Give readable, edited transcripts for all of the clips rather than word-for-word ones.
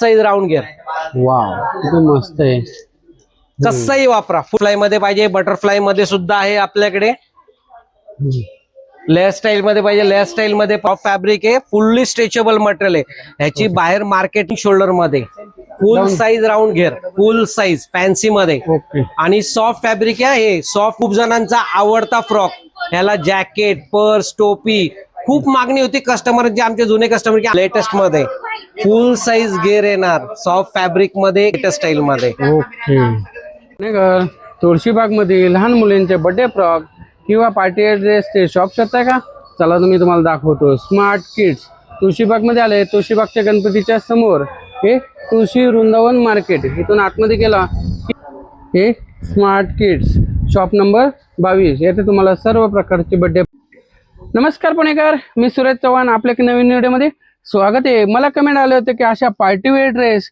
Size round घेर. Wow, किती मस्त आहे. कसंही वापरा. फुल फ्लाय मध्ये पाहिजे, बटरफ्लाय मध्ये सुद्धा आहे आपल्याकडे. लेअर स्टाईल मध्ये पाहिजे, लेअर स्टाईल मध्ये फॅब्रिक आहे. फुल्ली स्ट्रेचेबल मटेरियल आहे. ह्याची बाहेर मार्केटिंग शोल्डर मध्ये फुल साईज राऊंड घेर, फुल साईज फॅन्सी मध्ये. ओके. आणि सॉफ्ट फॅब्रिक आहे हे. सॉफ्ट खूप जणांचा आवडता फ्रॉक. ह्याला जॅकेट, पर्स, टोपी खूप मागणी होती कस्टमरची, आमचे जुने कस्टमर की लेटेस्ट मध्ये फुल साईज घेर येणार सॉफ्ट फॅब्रिक मध्ये, लेटेस्ट स्टाईल मध्ये. ओके. नाही का, तुळशीबाग मध्ये लहान मुलींचे बर्थडे फ्रॉक किंवा पार्टी ड्रेसचे शॉप शोधताय का? चला तुम्हाला दाखवतो. स्मार्ट किड्स तुळशीबाग मध्ये आले. तुळशीबागच्या गणपतीच्या समोर हे तुळशी वृंदावन मार्केट. इथून आतमध्ये गेला हे स्मार्ट किड्स शॉप नंबर 22. येथे तुम्हाला सर्व प्रकारचे बर्थडे. नमस्कार पुणेकर, मी सुरेश चव्हाण. आपल्या नवीन व्हिडिओमध्ये स्वागत आहे. मला कमेंट आले होते की अशा पार्टीवेअर ड्रेस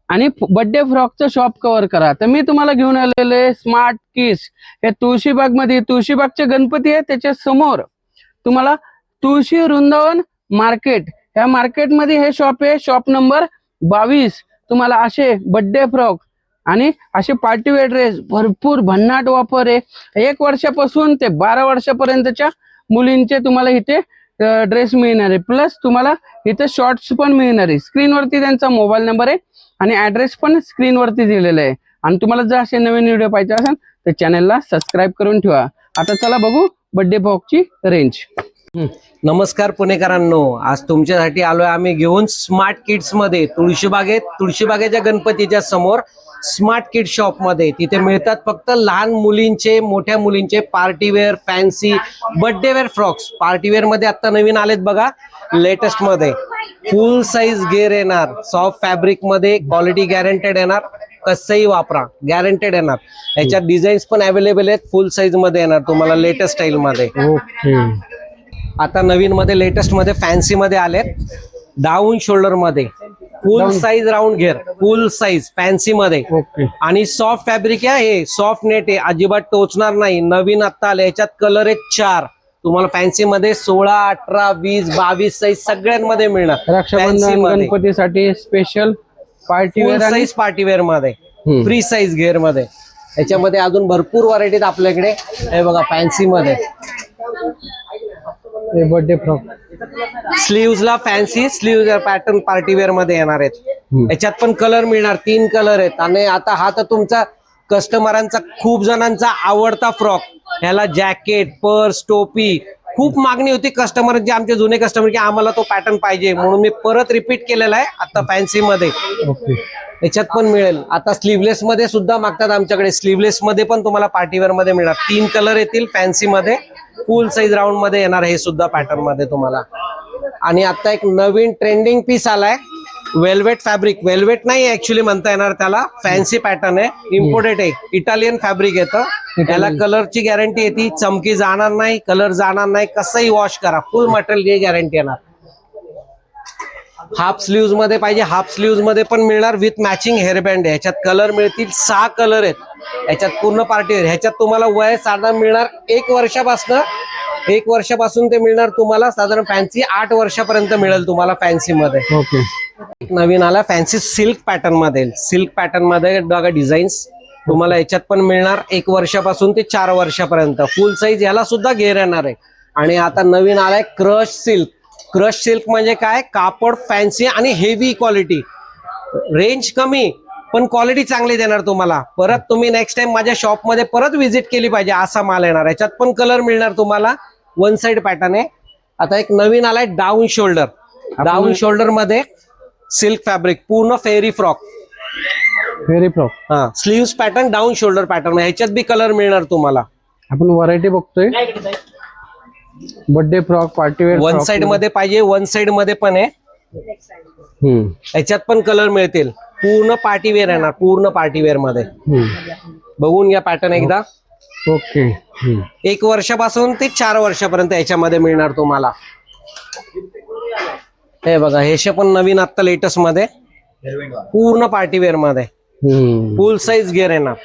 आणि बर्थडे फ्रॉकचं शॉप कव्हर करा. तर मी तुम्हाला घेऊन आलेले स्मार्ट किड्स हे तुळशीबाग मध्ये. तुळशीबागचे गणपती आहे त्याच्या समोर तुम्हाला तुळशी वृंदावन मार्केट, या मार्केटमध्ये हे शॉप आहे. Shop number 22. तुम्हाला असे बर्थडे फ्रॉक आणि असे पार्टीवेअर ड्रेस भरपूर भन्नाट वापर आहे. 1 वर्षापासून ते 12 वर्षापर्यंतच्या मुलींचे तुम्हाला इथे ड्रेस मिळणार आहे. प्लस तुम्हाला इथे शॉर्ट्स पण मिळणार आहे. स्क्रीनवरती त्यांचा मोबाईल नंबर आहे आणि ऍड्रेस पण स्क्रीनवरती दिलेला आहे. आणि तुम्हाला जर असे नवीन व्हिडिओ पाहिजे असेल तर चॅनलला सबस्क्राईब करून ठेवा. आता चला बघू बर्थडे फ्रॉकची रेंज. नमस्कार पुणेकरांनो, आज तुमच्यासाठी आलोय आम्ही घेऊन स्मार्ट किड्स मध्ये. तुळशीबागेच्या गणपतीच्या समोर स्मार्ट किड शॉप मध्ये. तिथे मिळतात फक्त लहान मुलींचे, मोठ्या मुलींचे पार्टीवेअर, फॅन्सी, बर्थडेवेअर फ्रॉक्स. पार्टीवेअर मध्ये आता नवीन आलेत बघा, लेटेस्ट मध्ये. फुल साईज घेर येणार, सॉफ्ट फॅब्रिक मध्ये, क्वालिटी गॅरंटेड येणार. कसंही वापरा, गॅरंटेड येणार. याच्यात डिझाईन्स पण अवेलेबल आहेत. फुल साईज मध्ये येणार तुम्हाला, लेटेस्ट स्टाईल मध्ये. ओके. आता नवीन मध्ये, लेटेस्ट मध्ये, फॅन्सी मध्ये आलेत. डाऊन शोल्डर मध्ये फुल साईज राऊंड घेर, फुल साईज फॅन्सी मध्ये. ओके. आणि सॉफ्ट फॅब्रिक आहे हे, सॉफ्ट नेट आहे, अजिबात टोचणार नाही. नवीन आता आले. याच्यात कलर आहेत 4. तुम्हाला फॅन्सी मध्ये 16, 18, 20, 22 साईज सगळ्यांमध्ये मिळणार. रक्षाबंधन गणपतीसाठी स्पेशल पार्टीवेअर साईज पार्टीवेअर मध्ये, फ्री साईज घेर मध्ये. याच्यामध्ये अजून भरपूर व्हरायटीज आपल्याकडे. हे बघा फॅन्सी मध्ये बर्थडे फ्रॉक. स्लीव्ह ला फॅन्सी स्लीव्ह पॅटर्न पार्टीवेअर मध्ये येणार आहेत. याच्यात पण कलर मिळणार, 3 कलर आहेत. आणि आता हा तर तुमचा कस्टमरांचा, खूप जणांचा आवडता फ्रॉक. ह्याला जॅकेट, पर्स, टोपी खूप मागणी होती कस्टमरची, आमचे जुने कस्टमर की आम्हाला तो पॅटर्न पाहिजे, म्हणून मी परत रिपीट केलेला आहे आता फॅन्सी मध्ये. याच्यात पण मिळेल. आता स्लीवलेस मध्ये सुद्धा मागतात आमच्याकडे. स्लीवलेस मध्ये पण तुम्हाला पार्टीवेअर मध्ये मिळणार. 3 कलर येतील फॅन्सी मध्ये. फुल साईज राऊंड मध्ये येणार हे सुद्धा पॅटर्न मध्ये तुम्हाला. आणि आता एक नवीन ट्रेंडिंग पीस आलाय, वेल्वेट फॅब्रिक. वेल्वेट नाही ऍक्च्युली म्हणता येणार त्याला, फॅन्सी पॅटर्न आहे, इम्पोर्टेड आहे, इटालियन फॅब्रिक येतं. याला कलरची गॅरंटी येते, चमकी जाणार नाही, कलर जाणार नाही. कसंही वॉश करा, फुल मटेरियल गॅरंटी येणार. हाफ स्लीव्ह मध्ये पाहिजे, हाफ स्लीव्ह मध्ये पण मिळणार विथ मॅचिंग हेअरबँड. ह्याच्यात कलर मिळतील, 6 कलर आहेत. ह्याच्यात पूर्ण पार्टी. ह्याच्यात तुम्हाला वय साधारण मिळणार 1 वर्षापासून ते मिळणार तुम्हाला साधारण फॅन्सी 8 वर्षापर्यंत मिळेल तुम्हाला फॅन्सी मध्ये. ओके. नवीन आला फॅन्सी सिल्क पॅटर्न मध्ये. सिल्क पॅटर्न मध्ये बघा डिझाईन्स तुम्हाला याच्यात पण मिळणार 1 वर्षापासून ते 4 वर्षापर्यंत. फुल साईज याला सुद्धा घेर येणार आहे. आणि आता नवीन आलाय क्रश सिल्क. क्रश सिल्क म्हणजे काय, कापड फॅन्सी आणि हेवी क्वालिटी. रेंज कमी पण क्वालिटी चांगली देणार तुम्हाला. परत तुम्ही नेक्स्ट टाइम माझ्या शॉप मध्ये परत व्हिजिट केली पाहिजे असा माल येणार. याच्यात पण कलर मिळणार तुम्हाला. 1 साइड पॅटर्न आहे. आता एक नवीन आलाय डाऊन शोल्डर. डाऊन शोल्डर मध्ये सिल्क फॅब्रिक, पूर्ण फेरी फ्रॉक. Fairy frock. हा, sleeve pattern, down shoulder pattern. ह्याच्यात बी कलर मिळणार तुम्हाला. आपण व्हरायटी बघतोय. Birthday frock, party wear. 1 साइड मध्ये पाहिजे, 1 साइड मध्ये पण आहे. याच्यात पण कलर मिळतील. पूर्ण पार्टीवेअर येणार, पूर्ण पार्टीवेअर मध्ये. बघून घ्या पॅटर्न एकदा. ओके. 1 वर्षापासून ते 4 वर्षापर्यंत याच्यामध्ये मिळणार तुम्हाला. हे बघा, हे पण नवीन आता लेटेस्ट मध्ये, पूर्ण पार्टीवेअर मध्ये. फुल साईज घेर येणार.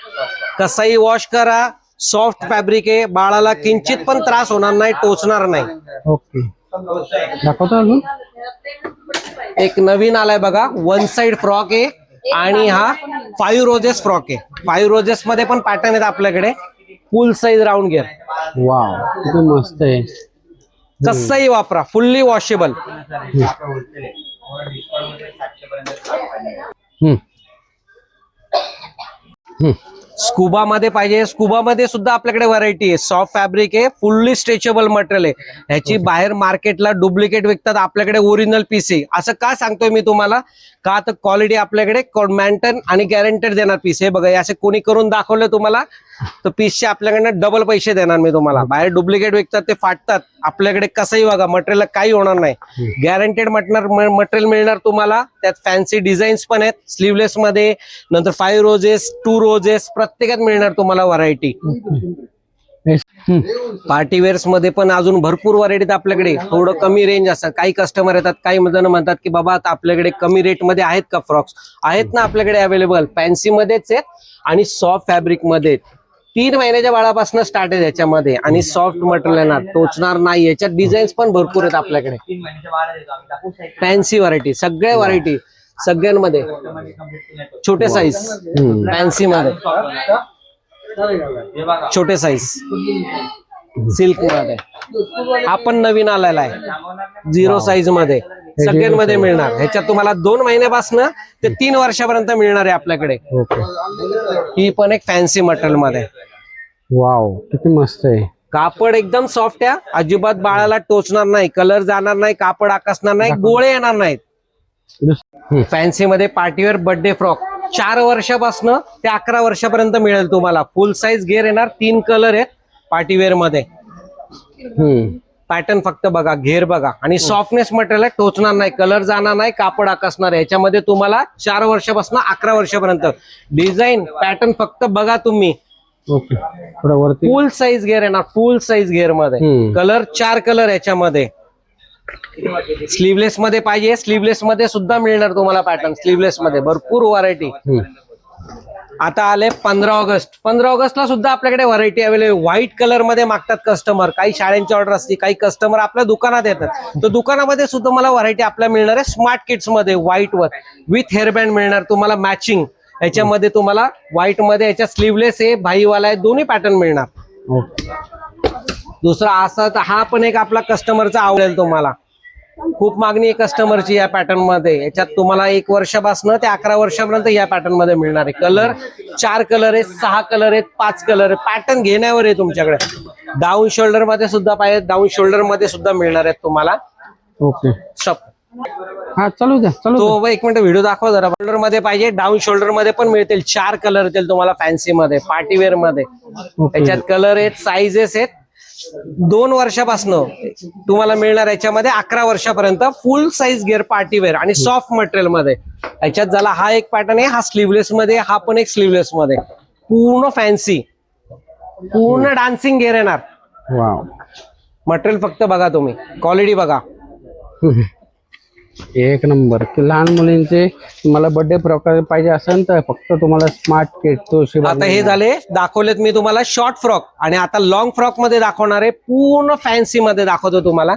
कसाही वॉश करा, सॉफ्ट फॅब्रिक आहे. बाळाला किंचित पण त्रास होणार नाही, टोचणार नाही. ओके. दाखवतो अजून. एक नवीन आलाय बघा, वन साइड फ्रॉक आहे आणि हा 5 रोजेस फ्रॉक आहे. 5 रोजेस मध्ये पण पॅटर्न आहेत आपल्याकडे. फुल साइज राऊंड घेर, वाव किती मस्त आहे. कसंही वापरा, फुल्ली वॉशेबल. स्कुबा मध्ये पाहिजे, स्कुबा मध्ये सुद्धा आपल्याकडे व्हरायटी आहे. सॉफ्ट फॅब्रिक आहे, फुल्ली स्ट्रेचेबल मटेरियल आहे. ह्याची बाहेर मार्केटला डुप्लिकेट विकतात, आपल्याकडे ओरिजिनल पीस आहे. असं का सांगतोय मी तुम्हाला, का तर क्वालिटी आपल्याकडे मेंटेन आणि गॅरंटेड देणार पीस आहे. बघा असे कोणी करून दाखवलं तुम्हाला तर पीसचे आपल्याकडनं डबल पैसे देणार मी तुम्हाला. बाहेर डुप्लिकेट विकतात, ते फाटतात. आपल्याकडे कसंही बघा, मटेरियल काही होणार नाही. गॅरंटेड मटेरियल मिळणार तुम्हाला. त्यात फॅन्सी डिझाईन्स पण आहेत, स्लीवलेस मध्ये, नंतर 5 रोजेस, 2 रोजेस, प्रत्येकात मिळणार तुम्हाला व्हरायटी. पार्टी वेअर्स मध्ये पण अजून भरपूर व्हरायटीत आपल्याकडे. थोडं कमी रेंज असतात. काही कस्टमर येतात, काही जण म्हणतात की बाबा आता आपल्याकडे कमी रेट मध्ये आहेत का फ्रॉक्स. आहेत ना आपल्याकडे अवेलेबल. फॅन्सी मध्येच आहेत आणि सॉफ्ट फॅब्रिक मध्ये. 3 महिन्याच्या बाळापासून स्टार्ट आहे याच्यामध्ये आणि सॉफ्ट मटेरियल येणार, टोचणार नाही. याच्यात डिझाईन्स पण भरपूर आहेत आपल्याकडे. फॅन्सी व्हरायटी, सगळ्या व्हरायटी सगळ्यांमध्ये. छोटे साईज फॅन्सी मध्ये, छोटे साईज सिल्क मध्ये. हा पण नवीन आलेला आहे 0 साईज मध्ये, सगळ्यांमध्ये मिळणार. ह्याच्यात तुम्हाला 2 महिन्यापासून ते 3 वर्षापर्यंत मिळणार आहे आपल्याकडे. ही पण एक फॅन्सी मटेरियल मध्ये. वाव किती मस्त आहे. कापड एकदम सॉफ्ट आहे, अजिबात बाळाला टोचणार नाही, कलर जाणार नाही, कापड आकसणार नाही, गोळे येणार नाहीत. फॅन्सी मध्ये पार्टीवेअर बर्थडे फ्रॉक 4 वर्षापासून ते 11 वर्षापर्यंत मिळेल तुम्हाला. फुल साईज घेर येणार, 3 कलर आहेत पार्टीवेअर मध्ये. पॅटर्न फक्त बघा, घेर बघा आणि सॉफ्टनेस मटेरियल आहे, टोचणार नाही, कलर जाणार नाही, कापड आकसणार आहे. याच्यामध्ये तुम्हाला 4 वर्षापासून 11 वर्षापर्यंत डिझाईन पॅटर्न फक्त बघा तुम्ही. ओके, थोडं वरती. फुल साईज घेर येणार, फुल साईज घेर मध्ये. कलर 4 कलर याच्यामध्ये. स्लीवलेस मध्ये पाहिजे, स्लीवलेस मध्ये सुद्धा मिळणार तुम्हाला पॅटर्न. स्लीवलेस मध्ये भरपूर व्हरायटी. आता आले 15 ऑगस्ट. 15 ऑगस्टला सुद्धा आपल्याकडे व्हरायटी अवेलेबल. व्हाईट कलर मध्ये मागतात कस्टमर. काही शाळेंची ऑर्डर असते, काही कस्टमर आपल्या दुकानात येतात. तर दुकानामध्ये सुद्धा मला व्हरायटी आपल्याला मिळणार आहे. स्मार्ट किड्स मध्ये व्हाईट वर विथ हेअरबँड मिळणार तुम्हाला मॅचिंग. याच्यामध्ये तुम्हाला व्हाईट मध्ये, याच्या स्लीवलेस आहे, भाईवाला आहे, दोन्ही पॅटर्न मिळणार. दुसरा असा तर हा पण एक आपला कस्टमरचा आवडेल तुम्हाला. खूप मागणी आहे कस्टमरची या पॅटर्न मध्ये. याच्यात तुम्हाला 1 वर्षापासून ते 11 वर्षापर्यंत या पॅटर्न मध्ये मिळणार आहे. कलर 4 कलर आहेत, 6 कलर आहेत, 5 कलर आहेत. पॅटर्न घेण्यावर आहे तुमच्याकडे. डाऊन शोल्डर मध्ये सुद्धा पाहिजे, डाऊन शोल्डर मध्ये सुद्धा मिळणार आहेत तुम्हाला. ओके, शॉप हा चालू द्या, चालू द्या. तो 1 मिनिट व्हिडिओ दाखवा जरा. शोल्डर मध्ये पाहिजे, डाऊन शोल्डर मध्ये पण मिळतील. 4 कलर येतील तुम्हाला फॅन्सी मध्ये, पार्टीवेअर मध्ये. याच्यात कलर आहेत, साईजेस आहेत. 2 वर्षापासून तुम्हाला मिळणार याच्यामध्ये 11 वर्षापर्यंत. फुल साईज गिअर पार्टीवेअर आणि सॉफ्ट मटेरियल मध्ये. याच्यात झाला हा एक पॅटर्न आहे, हा स्लीवलेस मध्ये, हा पण एक स्लीवलेस मध्ये. पूर्ण फॅन्सी, पूर्ण डान्सिंग गिअर येणार. वाव, मटेरियल फक्त बघा तुम्ही, क्वालिटी बघा. एक नंबर. लहान मुलींचे तुम्हाला बर्थडे प्रकार पाहिजे असेल तर फक्त तुम्हाला स्मार्ट किट तोशिबा. आता हे झाले दाखवलेत मी तुम्हाला शॉर्ट फ्रॉक, आणि आता लॉंग फ्रॉक मध्ये दाखवणार आहे. पूर्ण फॅन्सी मध्ये दाखवतो तुम्हाला.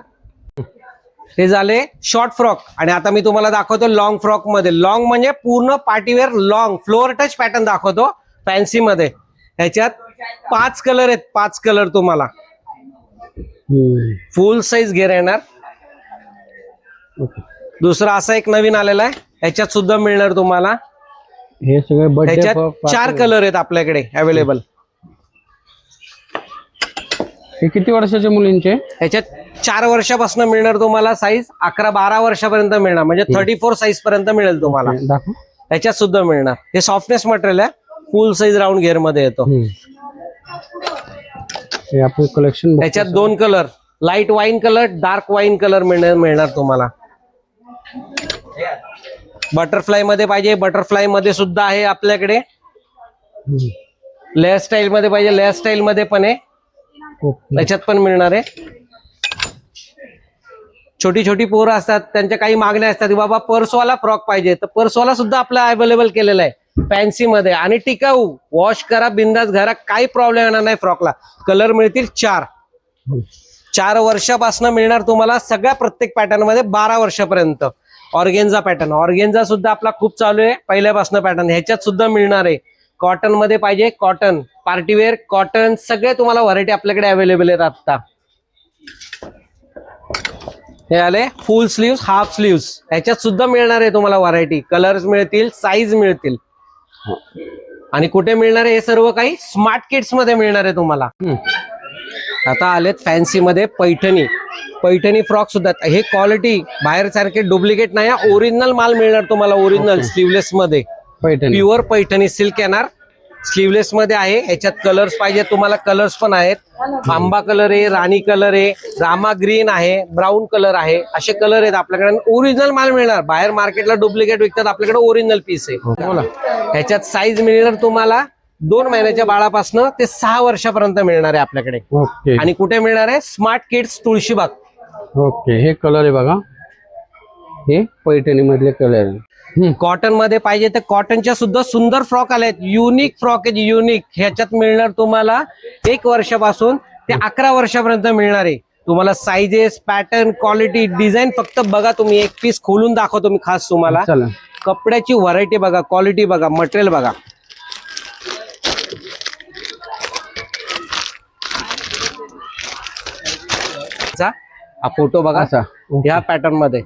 हे झाले शॉर्ट फ्रॉक आणि आता मी तुम्हाला दाखवतो लॉंग फ्रॉक मध्ये. लॉंग म्हणजे पूर्ण partywear long floor touch pattern दाखवतो फॅन्सी मध्ये. ह्याच्यात 5 कलर आहेत, 5 कलर तुम्हाला. फुल साईज घेर येणार. दुसरा असा एक नवीन आलेला आहे, ह्याच्यात सुद्धा मिळणार तुम्हाला. हे सगळे बर्थडे ह्याच्यात 4 कलर आहेत आपल्याकडे अवेलेबल. हे किती वर्षाच्या मुलींचे? ह्याच्यात 4 वर्षापासून मिळणार तुम्हाला साईज. 11-12 वर्षापर्यंत मिळणार, म्हणजे 34 साईज पर्यंत मिळेल तुम्हाला. दाखव. ह्याच्यात सुद्धा मिळणार. हे सॉफ्टनेस मटेरियल आहे, फुल साईज राऊंड घेर मध्ये येतो. हे आपण कलेक्शन. ह्याच्यात 2 colour, light wine colour, dark wine colour मिळणार तुम्हाला. बटरफ्लाय मध्ये पाहिजे, बटरफ्लाय मध्ये सुद्धा आहे आपल्याकडे. लेअर स्टाईल मध्ये पाहिजे, लेअर स्टाईल मध्ये पण आहे. त्याच्यात पण मिळणार आहे. छोटी छोटी पोरं असतात, त्यांच्या काही मागण्या असतात, बाबा पर्सवाला फ्रॉक पाहिजे, तर पर्सवाला सुद्धा आपला अवेलेबल केलेला आहे फॅन्सी मध्ये. आणि टिकाऊ, वॉश करा बिंदास घरा, काही प्रॉब्लेम येणार नाही फ्रॉकला. कलर मिळतील 4. 4 वर्षापासून मिळणार तुम्हाला सगळ्या प्रत्येक पॅटर्न मध्ये 12 वर्षापर्यंत. ऑर्गेन्झा पॅटर्न, ऑर्गेन्झा सुद्धा आपला खूप चालू आहे पहिल्यापासून पॅटर्न, ह्याच्यात सुद्धा मिळणार आहे. कॉटन मध्ये पाहिजे कॉटन, पार्टीवेअर कॉटन, सगळे तुम्हाला व्हरायटी आपल्याकडे अवेलेबल आहेत आता. हे आले फुल स्लीव्स, हाफ स्लीव्स, ह्याच्यात सुद्धा मिळणार आहे तुम्हाला व्हरायटी. कलर्स मिळतील, साईज मिळतील. आणि कुठे मिळणार आहे हे सर्व काही? स्मार्ट किड्स मध्ये मिळणार आहे तुम्हाला. आता आलेत फॅन्सी मध्ये पैठणी, पैठणी फ्रॉक सुद्धा. हे क्वालिटी बाहेर सारखे डुप्लिकेट नाही, ओरिजिनल माल मिळणार तुम्हाला. ओरिजिनल स्लीवलेस मध्ये पैठणी, प्युअर पैठणी सिल्क येणार, स्लीवलेस मध्ये आहे. याच्यात कलर्स पाहिजे तुम्हाला, कलर्स पण आहेत. आंबा कलर आहे, राणी कलर आहे, रामा ग्रीन आहे, ब्राऊन कलर आहे, असे कलर आहेत आपल्याकडे. ओरिजिनल माल मिळणार. बाहेर मार्केटला डुप्लिकेट विकतात, आपल्याकडे ओरिजिनल पीस आहे. बोला. ह्याच्यात साईज मिळणार तुम्हाला 2 महिन्याच्या बाळापासून ते 6 वर्षापर्यंत मिळणार आहे आपल्याकडे. ओके. आणि कुठे मिळणार आहे? Smart kids, Tulshibaug. ओके, हे कलर आहे बघा, हे पैठणी मधले कलर आहे. कॉटन मध्ये पाहिजे तर कॉटनच्या सुद्धा सुंदर फ्रॉक आले आहेत. युनिक फ्रॉक आहे, युनिक. ह्याच्यात मिळणार तुम्हाला 1 वर्षापासून ते 11 वर्षापर्यंत मिळणार आहे तुम्हाला. साईजेस, पॅटर्न, क्वालिटी, डिझाईन फक्त बघा तुम्ही. एक पीस खोलून दाखवतो मी खास तुम्हाला. चला. कपड्याची व्हरायटी बघा, क्वालिटी बघा, मटेरियल बघा. हा फोटो बघा असा. ह्या पॅटर्न मध्ये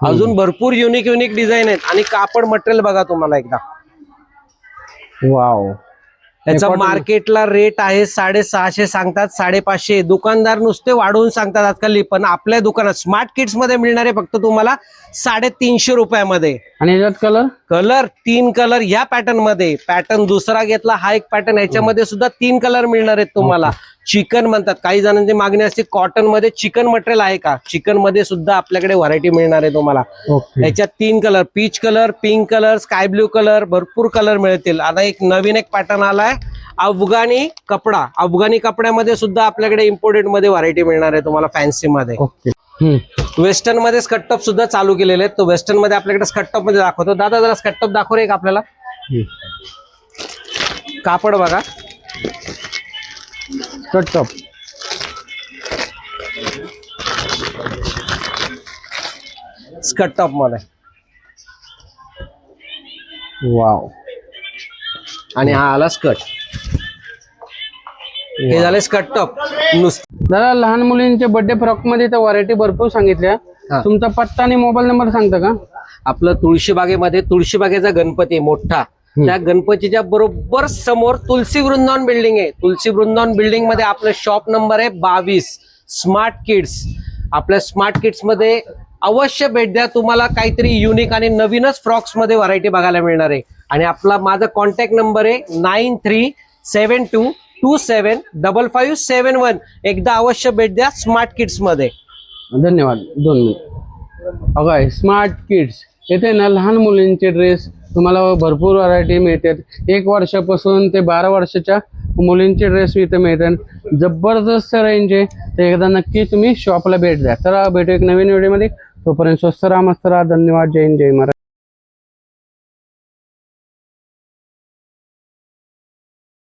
अजून भरपूर युनिक युनिक डिझाईन आहेत. आणि कापड मटेरियल बघा तुम्हाला एकदा. वाव. त्याचा मार्केटला रेट आहे 650 सांगतात, 550. दुकानदार नुसते वाढवून सांगतात आजकाल, पण आपल्या दुकानात स्मार्ट किड्स मध्ये मिळणारे फक्त तुम्हाला 350 रुपयामध्ये. आणि याच्यात कलर, कलर 3 कलर ह्या पॅटर्न मध्ये. पॅटर्न दुसरा घेतला, हा एक पॅटर्न, ह्याच्यामध्ये सुद्धा 3 कलर मिळणार आहेत तुम्हाला. चिकन म्हणतात, काही जणांची मागणी असते कॉटन मध्ये चिकन मटेरियल आहे का? चिकन मध्ये सुद्धा आपल्याकडे व्हरायटी मिळणार आहे तुम्हाला. ह्याच्यात 3 colour, peach colour, pink colour, sky blue colour, भरपूर कलर मिळतील. आता एक नवीन एक पॅटर्न आलाय अफगाणी कपडा. अफगाणी कपड्यामध्ये सुद्धा आपल्याकडे इम्पोर्टेड मध्ये व्हरायटी मिळणार आहे तुम्हाला फॅन्सी मध्ये. वेस्टर्न मध्ये स्कर्टटॉप सुद्धा चालू केलेले आहेत. तो वेस्टर्न मध्ये आपल्याकडे स्कर्टटॉप मध्ये दाखवतो. दादा जरा स्कर्टटॉप दाखव रे एक आपल्याला. कापड बघा, स्कर्टटॉप. स्कर्टटॉप मध्ये. वाव. आणि हा आला स्कर्ट. हे झाले स्कर्टटॉप. दादा, लहान मुलींच्या बर्थडे फ्रॉक मध्ये तर व्हरायटी भरपूर सांगितल्या. तुमचा पत्ता आणि मोबाईल नंबर सांगता का? आपलं तुळशीबागेमध्ये, तुळशीबागेचा गणपती मोठा, त्या गणपतीच्या बरोबर समोर तुलसी वृंदावन बिल्डिंग आहे. तुलसी वृंदावन बिल्डिंग मध्ये आपलं शॉप नंबर आहे 22, स्मार्ट किड्स. आपल्या स्मार्ट किड्स मध्ये अवश्य भेट द्या. तुम्हाला काहीतरी युनिक आणि नवीनच फ्रॉक्स मध्ये व्हरायटी बघायला मिळणार आहे. आणि आपला माझा कॉन्टॅक्ट नंबर आहे 9372275571. एकदा अवश्य भेट द्या स्मार्ट किड्स मध्ये. धन्यवाद. 2 मिनिट. बघा, स्मार्ट किड्स येथे ना लहान मुलींचे ड्रेस तुम्हाला भरपूर व्हरायटी मिळतात. 1 वर्षापासून ते 12 वर्षाच्या मुलींचे ड्रेस इथे मिळतात. जबरदस्त रेंज आहे. तर एकदा नक्की तुम्ही शॉपला भेट द्या. तर भेटू एक नवीन व्हिडिओमध्ये. तोपर्यंत स्वस्त राहा, मस्त राहा. धन्यवाद. जय हिंद, जय महाराज.